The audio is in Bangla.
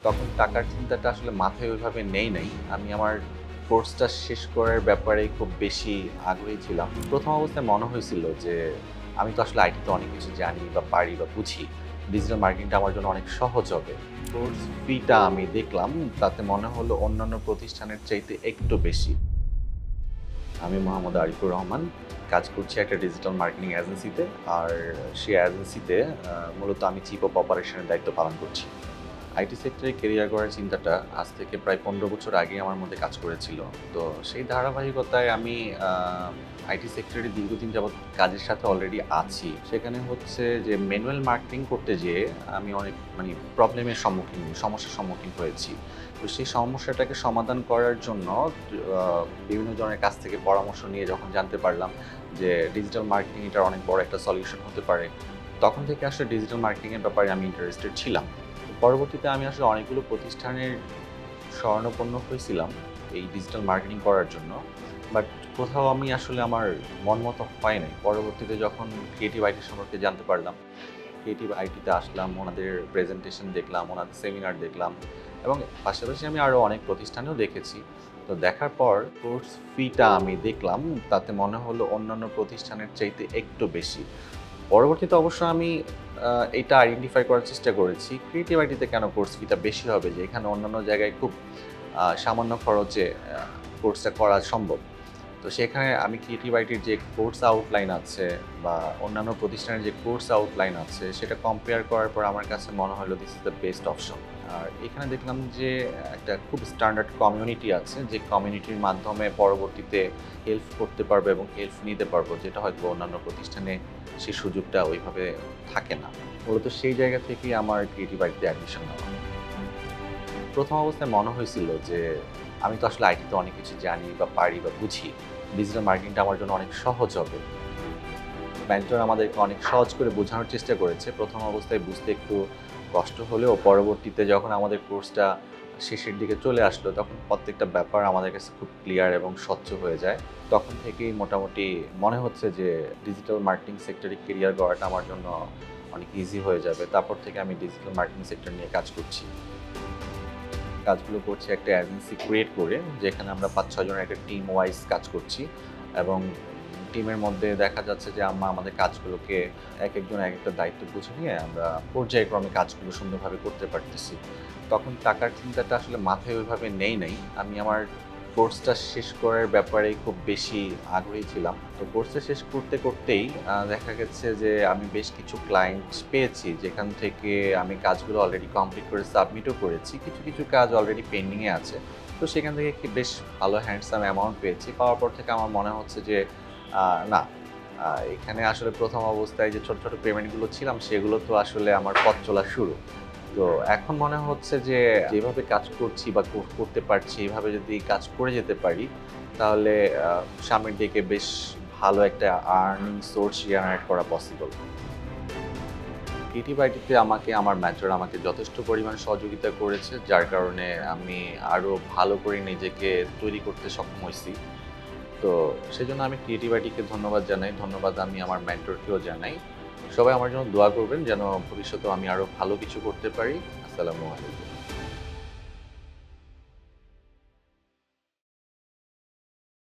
তখন টাকার চিন্তাটা আসলে মাথায় ওইভাবে নেই নাই। আমি আমার কোর্সটা শেষ করার ব্যাপারে খুব বেশি আগ্রহী ছিলাম। প্রথম অবস্থায় মনে হয়েছিল যে আমি তো আসলে আইটিতে অনেক কিছু জানি বা পারি বা বুঝি। ডিজিটাল মার্কেটিংটা আমার জন্য অনেক সহজ হবে। কোর্স ফিটা আমি দেখলাম, তাতে মনে হলো অন্যান্য প্রতিষ্ঠানের চাইতে একটু বেশি। আমি মোহাম্মদ আরিফুর রহমান। কাজ করছি একটা ডিজিটাল মার্কেটিং এজেন্সিতে। আর সেই এজেন্সিতে মূলত আমি চিফ অফ অপারেশনের দায়িত্ব পালন করছি। আইটি সেক্টরে কেরিয়ার করার চিন্তাটা আজ থেকে প্রায় ১৫ বছর আগেই আমার মধ্যে কাজ করেছিল। তো সেই ধারাবাহিকতায় আমি আইটি সেক্টরে দীর্ঘদিন যাবৎ কাজের সাথে অলরেডি আছি। সেখানে হচ্ছে যে ম্যানুয়াল মার্কেটিং করতে যেয়ে আমি অনেক সমস্যার সম্মুখীন হয়েছি। তো সেই সমস্যাটাকে সমাধান করার জন্য বিভিন্ন জনের কাছ থেকে পরামর্শ নিয়ে যখন জানতে পারলাম যে ডিজিটাল মার্কেটিং এটার অনেক বড় একটা সলিউশন হতে পারে, তখন থেকে আসলে ডিজিটাল মার্কেটিংয়ের ব্যাপারে আমি ইন্টারেস্টেড ছিলাম। পরবর্তীতে আমি আসলে অনেকগুলো প্রতিষ্ঠানের শরণাপন্ন হয়েছিলাম এই ডিজিটাল মার্কেটিং করার জন্য। বাট কোথাও আমি আসলে আমার মন মতো হয় নাই। পরবর্তীতে যখন ক্রিয়েটিভ আইটি সম্পর্কে জানতে পারলাম, ক্রিয়েটিভ আইটিতে আসলাম, ওনাদের প্রেজেন্টেশন দেখলাম, ওনাদের সেমিনার দেখলাম এবং পাশাপাশি আমি আরও অনেক প্রতিষ্ঠানেও দেখেছি। তো দেখার পর কোর্স ফিটা আমি দেখলাম, তাতে মনে হলো অন্যান্য প্রতিষ্ঠানের চাইতে একটু বেশি। পরবর্তীতে অবশ্য আমি এইটা আইডেন্টিফাই করার চেষ্টা করেছি। ক্রিয়েটিভ আইটিতে কেন কোর্স ফিটা বেশি হবে? যে এখানে অন্যান্য জায়গায় খুব সামান্য খরচে কোর্সটা করা সম্ভব। তো সেখানে আমি ক্রিয়েটিভ আইটির যে কোর্স আউটলাইন আছে বা অন্যান্য প্রতিষ্ঠানের যে কোর্স আউটলাইন আছে, সেটা কম্পেয়ার করার পর আমার কাছে মনে হলো this is the best option. আর এখানে দেখলাম যে একটা খুব স্ট্যান্ডার্ড কমিউনিটি আছে, যে কমিউনিটির মাধ্যমে পরবর্তীতে হেল্প করতে পারবো এবং হেল্প নিতে পারবো, যেটা হয়তো অন্যান্য প্রতিষ্ঠানে সেই সুযোগটা ওইভাবে থাকে না। মূলত সেই জায়গা থেকেই আমার ক্রিয়েটিভ আইটিতে অ্যাডমিশন নেওয়া। প্রথম অবস্থায় মনে হয়েছিল যে আমি তো আসলে আইটিতে অনেক কিছু জানি বা পারি বা বুঝি। ডিজিটাল মার্কেটিংটা আমার জন্য অনেক সহজ হবে। মেন্টর আমাদেরকে অনেক সহজ করে বোঝানোর চেষ্টা করেছে। প্রথম অবস্থায় বুঝতে একটু কষ্ট হলেও পরবর্তীতে যখন আমাদের কোর্সটা শেষের দিকে চলে আসলো, তখন প্রত্যেকটা ব্যাপার আমাদের কাছে খুব ক্লিয়ার এবং স্বচ্ছ হয়ে যায়। তখন থেকেই মোটামুটি মনে হচ্ছে যে ডিজিটাল মার্কেটিং সেক্টরে কেরিয়ার গড়াটা আমার জন্য অনেক ইজি হয়ে যাবে। তারপর থেকে আমি ডিজিটাল মার্কেটিং সেক্টর নিয়ে কাজ করছি। কাজগুলো করছি একটা এজেন্সি ক্রিয়েট করে, যেখানে আমরা ৫-৬ জনের একটা টিম ওয়াইজ কাজ করছি এবং টিমের মধ্যে দেখা যাচ্ছে যে আমরা আমাদের কাজগুলোকে একেকজন একেকটা দায়িত্ব বুঝে নিয়ে আমরা পর্যায়ক্রমে কাজগুলো সুন্দরভাবে করতে পারতেছি। তখন টাকার চিন্তাটা আসলে মাথায় ওইভাবে নেই নাই। আমি আমার কোর্সটা শেষ করার ব্যাপারে খুব বেশি আগ্রহী ছিলাম। তো কোর্সটা শেষ করতে করতেই দেখা গেছে যে আমি বেশ কিছু ক্লায়েন্ট পেয়েছি, যেখান থেকে আমি কাজগুলো অলরেডি কমপ্লিট করে সাবমিটও করেছি। কিছু কিছু কাজ অলরেডি পেন্ডিংয়ে আছে। তো সেখান থেকে বেশ ভালো হ্যান্ডসাম অ্যামাউন্ট পেয়েছি। পাওয়ার পর থেকে আমার মনে হচ্ছে যে না, এখানে আসলে প্রথম অবস্থায় যে ছোট, ছোট পেমেন্টগুলো ছিলাম, সেগুলো তো আসলে আমার পথ চলা শুরু। তো এখন মনে হচ্ছে যে যেভাবে কাজ করছি বা করতে পারছি, এভাবে যদি কাজ করে যেতে পারি, তাহলে সামনের দিকে বেশ ভালো একটা আর্নিং সোর্স জেনারেট করা পসিবল। ক্রিয়েটিভ আইটিতে আমার মেন্টর আমাকে যথেষ্ট পরিমাণ সহযোগিতা করেছে, যার কারণে আমি আরও ভালো করে নিজেকে তৈরি করতে সক্ষম হইছি। তো সেজন্য আমি ক্রিয়েটিভ আইটিকে ধন্যবাদ জানাই। ধন্যবাদ আমি আমার মেন্টরকেও জানাই। সবাই আমার জন্য দোয়া করবেন যেন ভবিষ্যতেও আমি আরও ভালো কিছু করতে পারি। আসসালামু আলাইকুম।